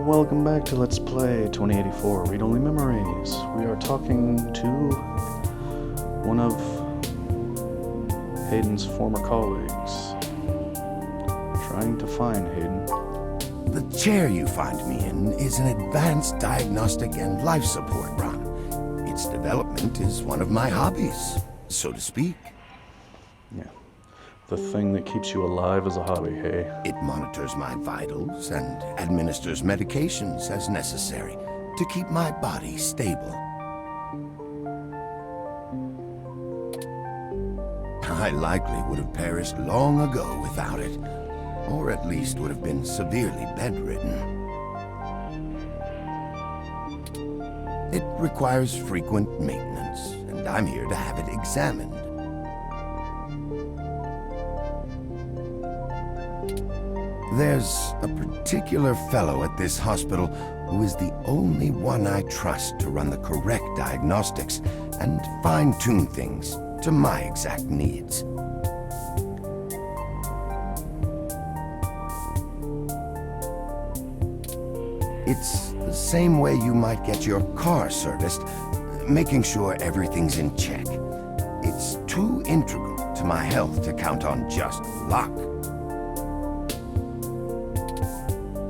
Welcome back to Let's Play 2084 Read Only Memories. We are talking to one of Hayden's former colleagues. Trying to find Hayden. The chair you find me in is an advanced diagnostic and life support run. Its development is one of my hobbies, so to speak. Yeah. The thing that keeps you alive as a hobby, hey? It monitors my vitals and administers medications as necessary to keep my body stable. I likely would have perished long ago without it, or at least would have been severely bedridden. It requires frequent maintenance, and I'm here to have it examined. There's a particular fellow at this hospital who is the only one I trust to run the correct diagnostics and fine-tune things to my exact needs. It's the same way you might get your car serviced, making sure everything's in check. It's too integral to my health to count on just luck.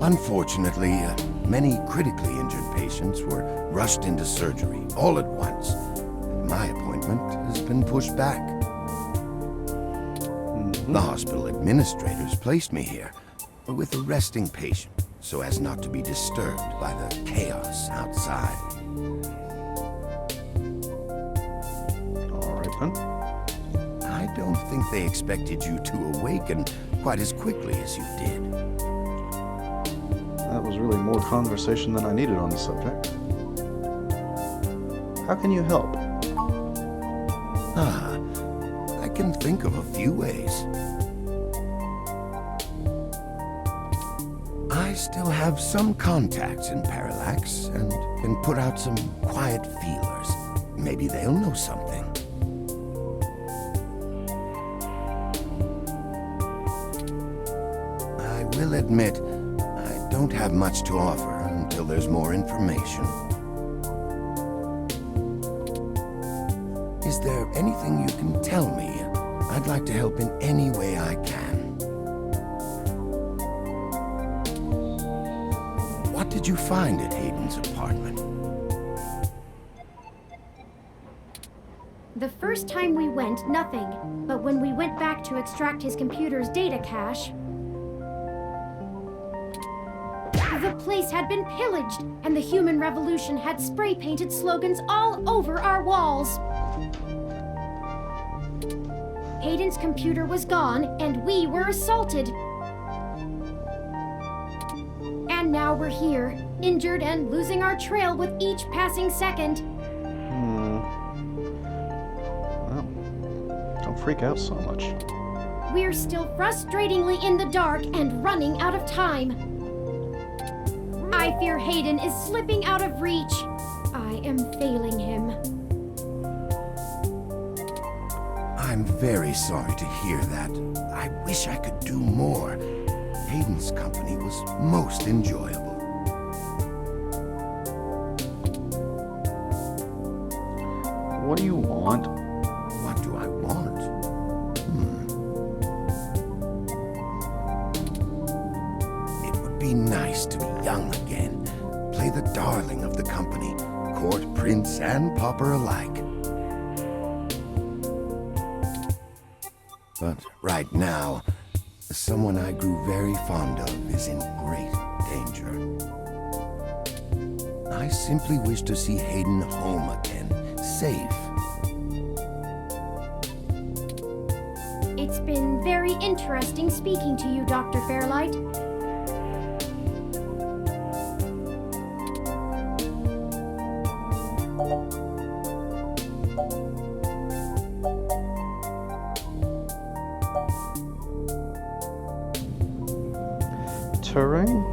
Unfortunately, many critically injured patients were rushed into surgery all at once, and my appointment has been pushed back. The hospital administrators placed me here with a resting patient so as not to be disturbed by the chaos outside. All right then. I don't think they expected you to awaken quite as quickly as you did. That was really more conversation than I needed on the subject. How can you help? I can think of a few ways. I still have some contacts in Parallax and can put out some quiet feelers. Maybe they'll know something. I will admit, I don't have much to offer until there's more information. Is there anything you can tell me? I'd like to help in any way I can. What did you find at Hayden's apartment? The first time we went, nothing. But when we went back to extract his computer's data cache, the place had been pillaged, and the human revolution had spray-painted slogans all over our walls. Hayden's computer was gone, and we were assaulted. And now we're here, injured and losing our trail with each passing second. Well, don't freak out so much. We're still frustratingly in the dark and running out of time. I fear Hayden is slipping out of reach. I am failing him. I'm very sorry to hear that. I wish I could do more. Hayden's company was most enjoyable. What do you want? What do I want? It would be nice to be young again. Play the darling of the company, court prince and pauper alike. But right now, someone I grew very fond of is in great danger. I simply wish to see Hayden home again, safe. It's been very interesting speaking to you, Dr. Fairlight. Turing?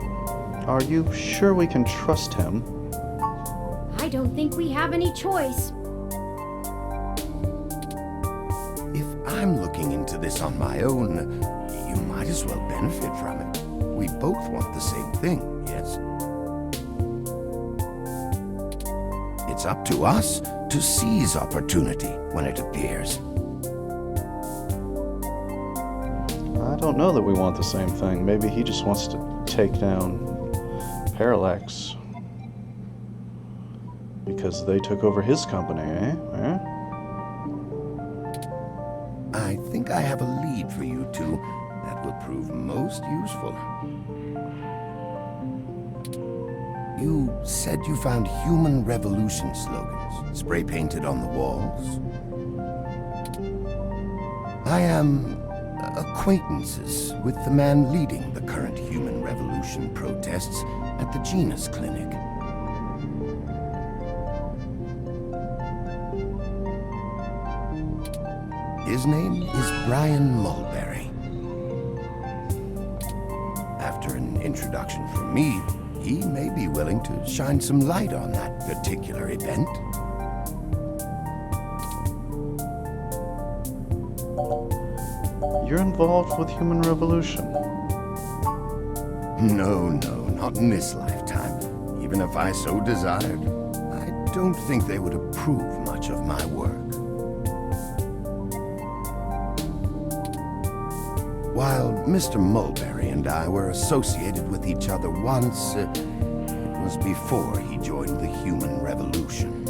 Are you sure we can trust him? I don't think we have any choice. If I'm looking into this on my own, you might as well benefit from it. We both want the same thing, yes? it's up to us to seize opportunity when it appears. I don't know that we want the same thing. Maybe he just wants to take down Parallax because they took over his company, eh? I think I have a lead for you two that will prove most useful. You said you found human revolution slogans spray-painted on the walls. I am acquaintances with the man leading the current human revolution protests at the Genus Clinic. His name is Brian Mulberry. After an introduction from me, he may be willing to shine some light on that particular event. You're involved with human revolution. No, not in this lifetime. Even if I so desired, I don't think they would approve much of my work. While Mr. Mulberry and I were associated with each other once, it was before he joined the human revolution.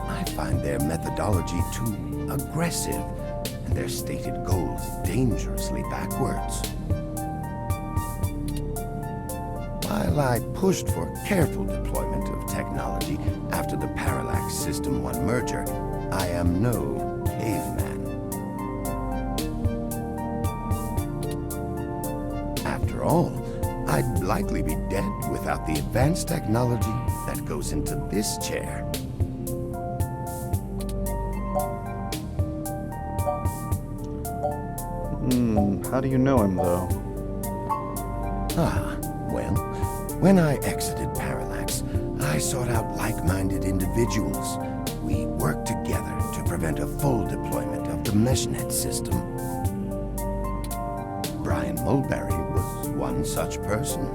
I find their methodology too aggressive and their stated goals dangerously backwards. While I pushed for careful deployment of technology after the Parallax System 1 merger, I am no caveman. After all, I'd likely be dead without the advanced technology that goes into this chair. How do you know him, though? Well, when I exited Parallax, I sought out like-minded individuals. We worked together to prevent a full deployment of the MeshNet system. Brian Mulberry was one such person.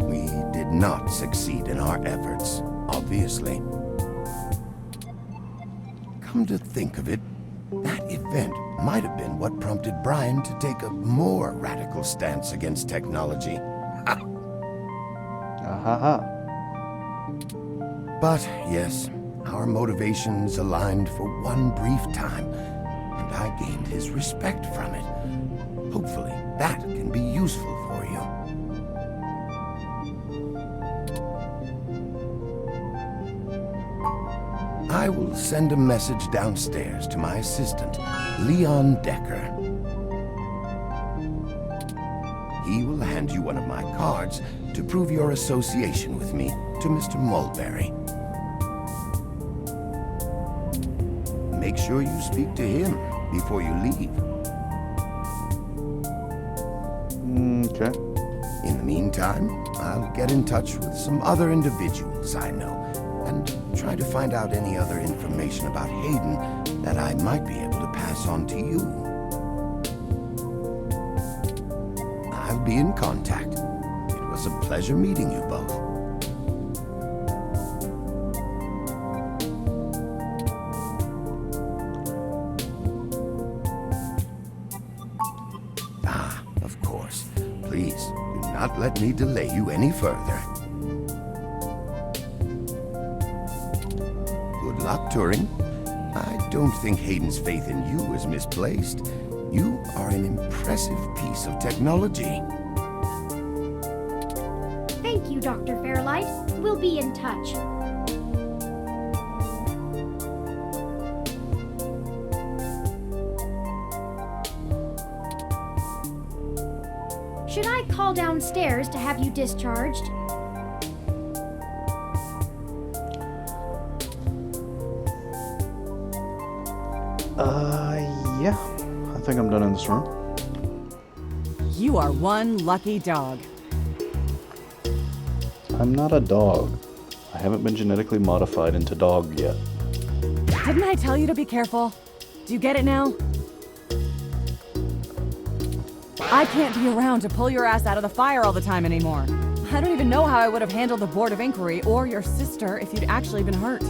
We did not succeed in our efforts, obviously. Come to think of it, that event might have been what prompted Brian to take a more radical stance against technology. But yes, our motivations aligned for one brief time, and I gained his respect from it. Hopefully, that can be useful for you. I will send a message downstairs to my assistant, Leon Decker. He will hand you one of my cards to prove your association with me to Mr. Mulberry. Make sure you speak to him before you leave. Okay. In the meantime, I'll get in touch with some other individuals I know and try to find out any other information about Hayden that I might be able to pass on to you. I'll be in contact. It was a pleasure meeting you both. Of course. Please, do not let me delay you any further. Good luck, Turing. I don't think Hayden's faith in you is misplaced. You are an impressive piece of technology. Thank you, Dr. Fairlight. We'll be in touch. Should I call downstairs to have you discharged? Yeah. I think I'm done in this room. You are one lucky dog. I'm not a dog. I haven't been genetically modified into dog yet. Didn't I tell you to be careful? Do you get it now? I can't be around to pull your ass out of the fire all the time anymore. I don't even know how I would have handled the Board of Inquiry or your sister if you'd actually been hurt.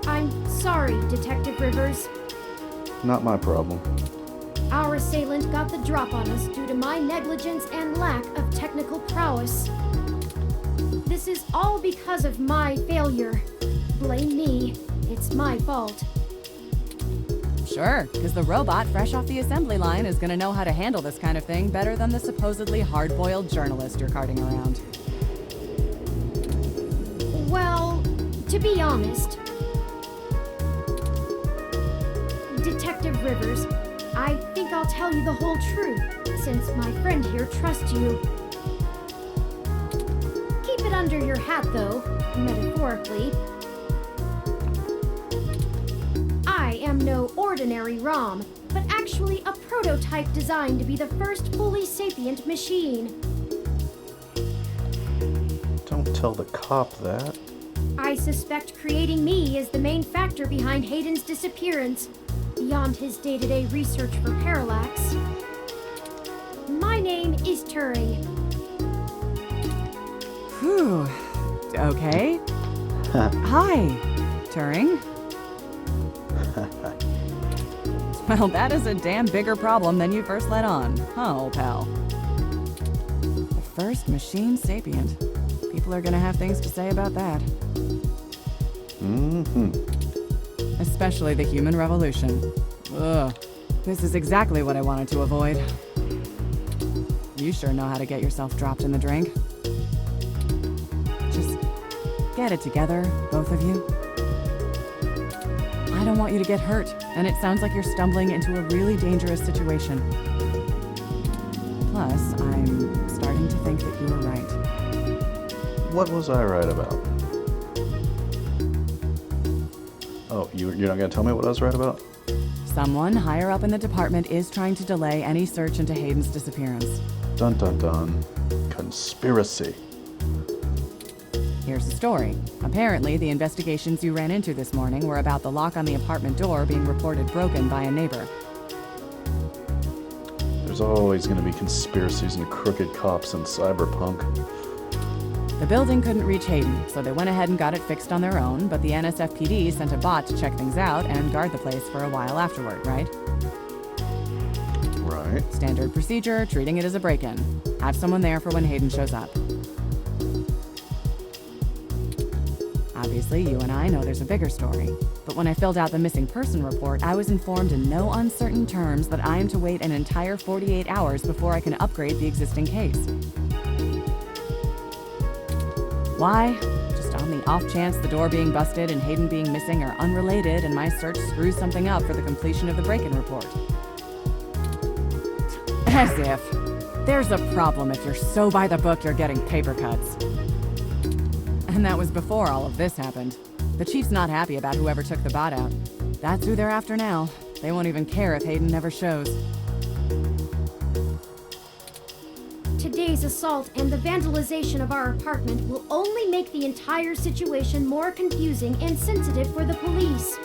I'm sorry, Detective Rivers. Not my problem. Our assailant got the drop on us due to my negligence and lack of technical prowess. This is all because of my failure. Blame me. It's my fault. Sure, because the robot fresh off the assembly line is gonna know how to handle this kind of thing better than the supposedly hard-boiled journalist you're carting around. Well, to be honest, Detective Rivers, I think I'll tell you the whole truth, since my friend here trusts you. Keep it under your hat, though, metaphorically. I am no ordinary ROM, but actually a prototype designed to be the first fully sapient machine. Don't tell the cop that. I suspect creating me is the main factor behind Hayden's disappearance, beyond his day-to-day research for parallax. My name is Turing. Whew. Okay. Hi, Turing. Well, that is a damn bigger problem than you first let on, huh, old pal? The first machine sapient. People are gonna have things to say about that. Especially the human revolution. Ugh. This is exactly what I wanted to avoid. You sure know how to get yourself dropped in the drink. Just get it together, both of you. I don't want you to get hurt, and it sounds like you're stumbling into a really dangerous situation. Plus, I'm starting to think that you were right. What was I right about? Oh, you're not gonna tell me what I was right about? Someone higher up in the department is trying to delay any search into Hayden's disappearance. Dun dun dun. Conspiracy. Here's the story. Apparently, the investigations you ran into this morning were about the lock on the apartment door being reported broken by a neighbor. There's always gonna be conspiracies and crooked cops in cyberpunk. The building couldn't reach Hayden, so they went ahead and got it fixed on their own, but the NSFPD sent a bot to check things out and guard the place for a while afterward, right? Right. Standard procedure, treating it as a break-in. Have someone there for when Hayden shows up. Obviously, you and I know there's a bigger story. But when I filled out the missing person report, I was informed in no uncertain terms that I am to wait an entire 48 hours before I can upgrade the existing case. Why? Just on the off chance the door being busted and Hayden being missing are unrelated and my search screws something up for the completion of the break-in report. As if. There's a problem if you're so by the book you're getting paper cuts. And that was before all of this happened. The chief's not happy about whoever took the bot out. That's who they're after now. They won't even care if Hayden never shows. Today's assault and the vandalization of our apartment will only make the entire situation more confusing and sensitive for the police.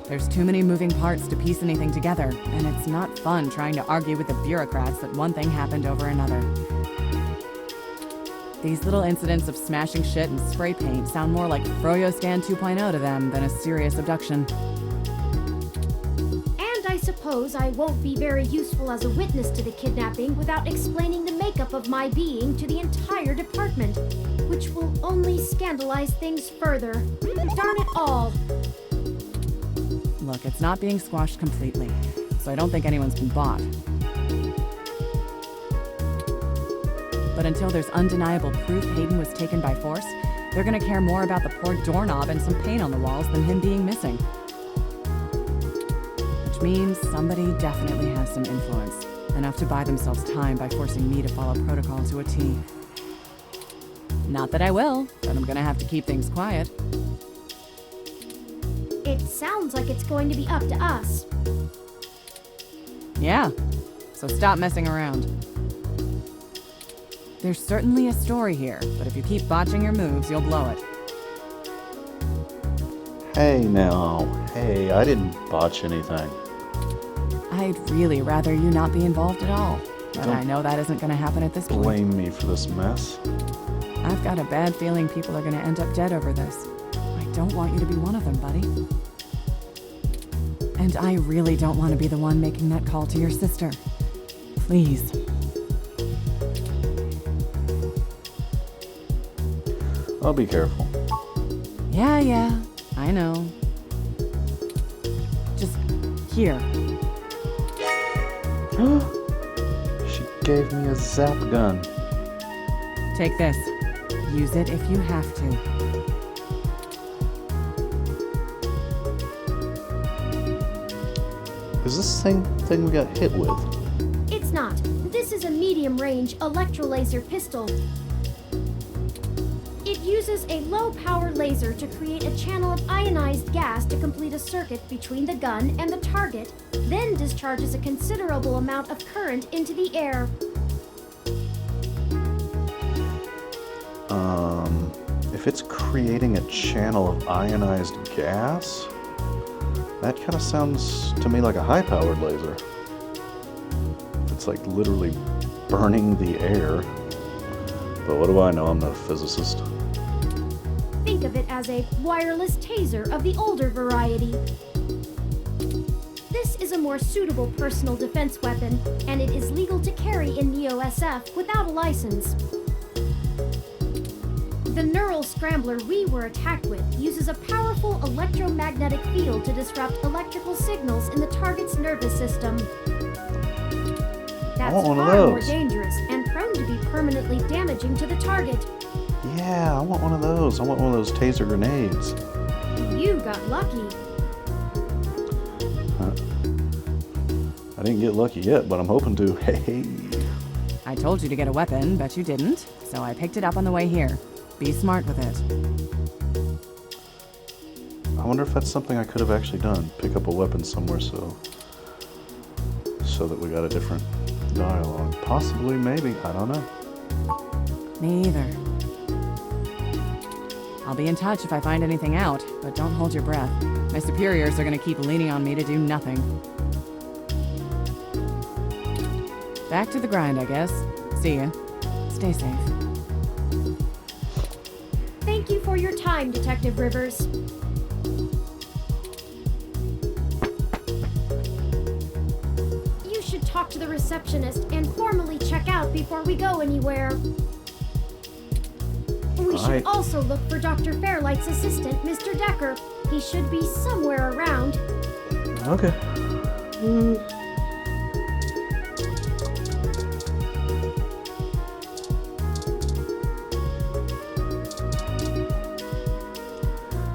There's too many moving parts to piece anything together, and it's not fun trying to argue with the bureaucrats that one thing happened over another. These little incidents of smashing shit and spray paint sound more like Froyo Scan 2.0 to them than a serious abduction. And I suppose I won't be very useful as a witness to the kidnapping without explaining the makeup of my being to the entire department, which will only scandalize things further. Darn it all! Look, it's not being squashed completely, so I don't think anyone's been bought. But until there's undeniable proof Hayden was taken by force, they're gonna care more about the poor doorknob and some paint on the walls than him being missing. Which means somebody definitely has some influence, enough to buy themselves time by forcing me to follow protocol to a T. Not that I will, but I'm gonna have to keep things quiet. It sounds like it's going to be up to us. Yeah, so stop messing around. There's certainly a story here, but if you keep botching your moves, you'll blow it. Hey now. Hey, I didn't botch anything. I'd really rather you not be involved at all. But Don't I know that isn't gonna happen at this point. Blame me for this mess. I've got a bad feeling people are gonna end up dead over this. I don't want you to be one of them, buddy. And I really don't want to be the one making that call to your sister. Please. I'll be careful. Yeah, I know. Just here. She gave me a zap gun. Take this. Use it if you have to. Is this the same thing we got hit with? It's not. This is a medium-range electrolaser pistol. It uses a low-power laser to create a channel of ionized gas to complete a circuit between the gun and the target, then discharges a considerable amount of current into the air. If it's creating a channel of ionized gas, that kind of sounds to me like a high-powered laser. It's like literally burning the air. But what do I know? I'm not a physicist. Think of it as a wireless taser of the older variety. This is a more suitable personal defense weapon, and it is legal to carry in the OSF without a license. The neural scrambler we were attacked with uses a powerful electromagnetic field to disrupt electrical signals in the target's nervous system. That's want one of far more those. dangerous and prone to be permanently damaging to the target. Yeah, I want one of those. I want one of those taser grenades. You got lucky. I didn't get lucky yet, but I'm hoping to. Hey. I told you to get a weapon, but you didn't, so I picked it up on the way here. Be smart with it. I wonder if that's something I could have actually done. Pick up a weapon somewhere so that we got a different dialogue. Possibly, maybe. I don't know. Me either. I'll be in touch if I find anything out, but don't hold your breath. My superiors are gonna keep leaning on me to do nothing. Back to the grind, I guess. See ya. Stay safe. Thank you for your time, Detective Rivers. You should talk to the receptionist and formally check out before we go anywhere. We should also look for Dr. Fairlight's assistant, Mr. Decker. He should be somewhere around. Okay.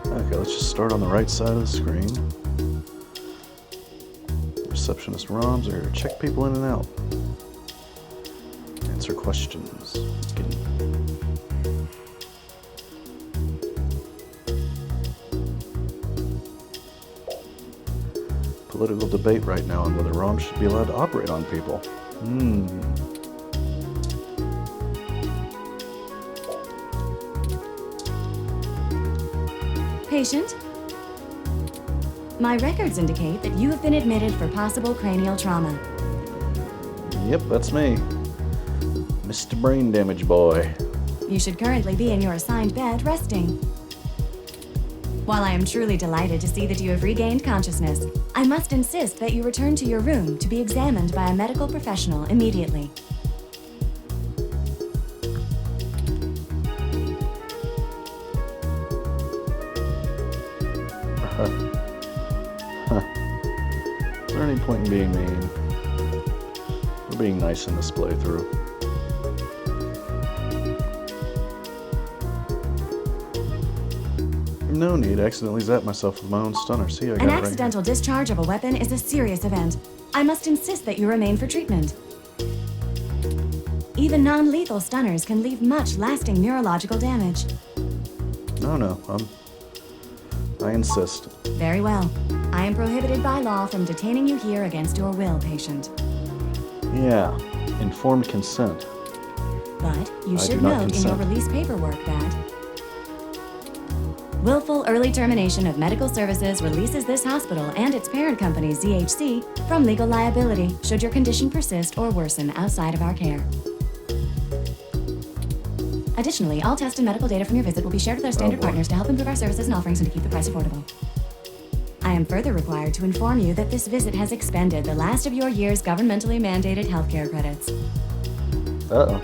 Okay, let's just start on the right side of the screen. Receptionist ROMs are here to check people in and out. Answer questions. Political debate right now on whether ROMs should be allowed to operate on people. Patient? My records indicate that you have been admitted for possible cranial trauma. Yep, that's me. Mr. Brain Damage Boy. You should currently be in your assigned bed resting. While I am truly delighted to see that you have regained consciousness, I must insist that you return to your room to be examined by a medical professional immediately. Is there any point in being mean? We're being nice in this playthrough. No need. I accidentally zapped myself with my own stunner. See, I got An it right accidental discharge of a weapon is a serious event. I must insist that you remain for treatment. Even non-lethal stunners can leave much lasting neurological damage. here. No, I insist. Very well. I am prohibited by law from detaining you here against your will, patient. Yeah, informed consent. But you I should do not note in your consent. release paperwork that Willful early termination of medical services releases this hospital and its parent company, ZHC, from legal liability should your condition persist or worsen outside of our care. Additionally, all test and medical data from your visit will be shared with our standard partners to help improve our services and offerings and to keep the price affordable. I am further required to inform you that this visit has expended the last of your year's governmentally mandated healthcare credits. Uh-oh.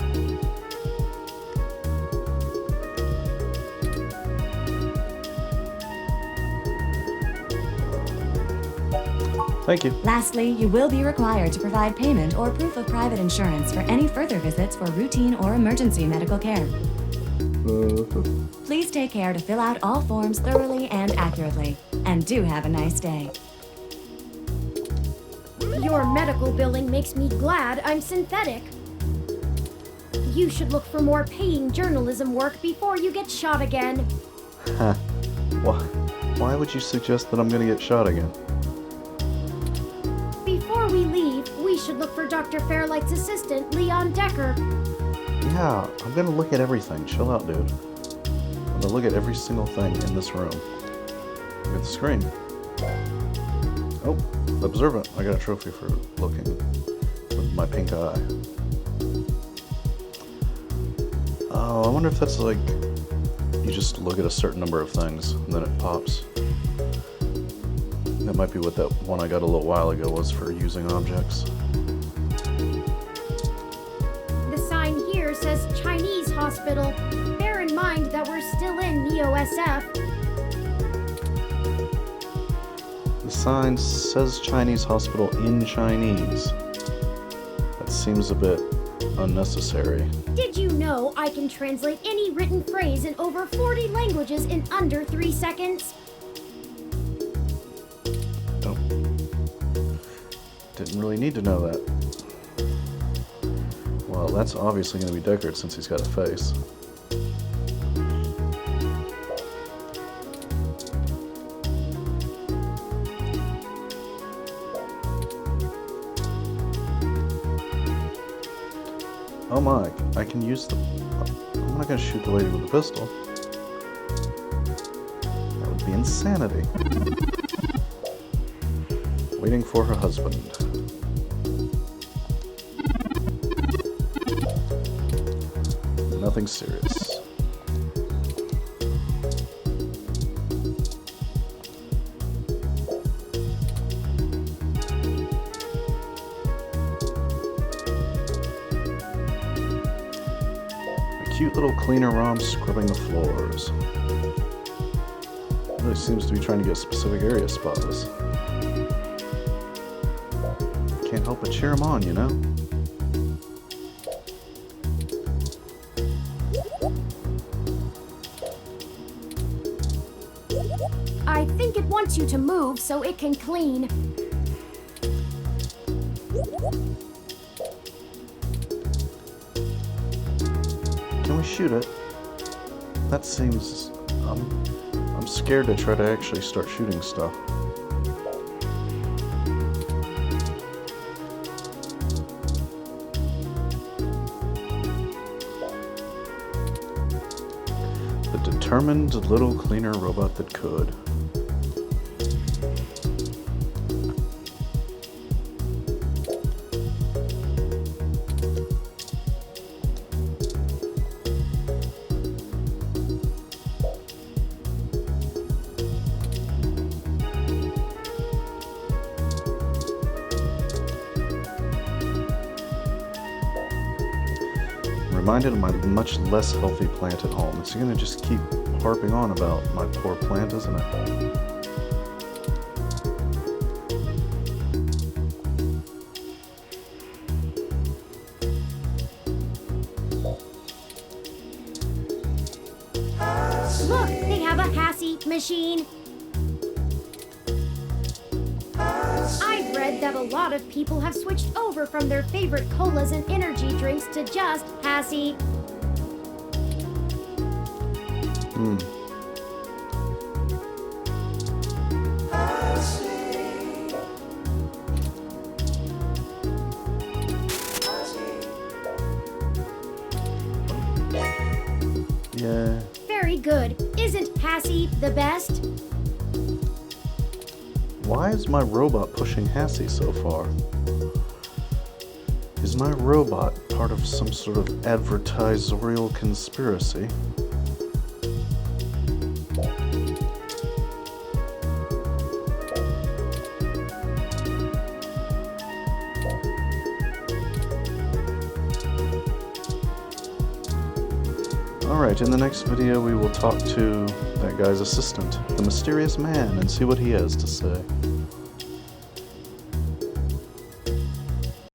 Thank you. Lastly, you will be required to provide payment or proof of private insurance for any further visits for routine or emergency medical care. Please take care to fill out all forms thoroughly and accurately. And do have a nice day. Your medical billing makes me glad I'm synthetic. You should look for more paying journalism work before you get shot again. Huh. Why would you suggest that I'm gonna get shot again? Before we leave, we should look for Dr. Fairlight's assistant, Leon Decker. Yeah, I'm gonna look at everything. Chill out, dude. I'm gonna look at every single thing in this room. Look at the screen. Oh, observant. I got a trophy for looking with my pink eye. Oh, I wonder if that's like, you just look at a certain number of things and then it pops. That might be what that one I got a little while ago was for using objects. The sign here says Chinese hospital. Bear in mind that we're still in Neo-SF. The sign says Chinese hospital in Chinese. That seems a bit unnecessary. Did you know I can translate any written phrase in over 40 languages in under 3 seconds? Oh. Didn't really need to know that. Well, that's obviously going to be Deckard since he's got a face. Oh my, I can use the... I'm not going to shoot the lady with a pistol. That would be insanity. Waiting for her husband. Nothing serious. A cute little cleaner Rom scrubbing the floors. Really seems to be trying to get a specific area spotless. Can't help but cheer him on, you know? I think it wants you to move so it can clean. Can we shoot it? That seems... I'm scared to try to actually start shooting stuff. The determined little cleaner robot that could. Reminded of my much less healthy plant at home. It's gonna just keep harping on about my poor plant, isn't it? Look, they have a Hassie machine. I've read that a lot of people have switched over from their favorite colas and energy drinks to just Hassie. Yeah. Very good. Isn't Hassie The best? Why is my robot pushing Hassie so far? Is my robot part of some sort of advertisorial conspiracy? Alright, in the next video we will talk to that guy's assistant, the mysterious man, and see what he has to say.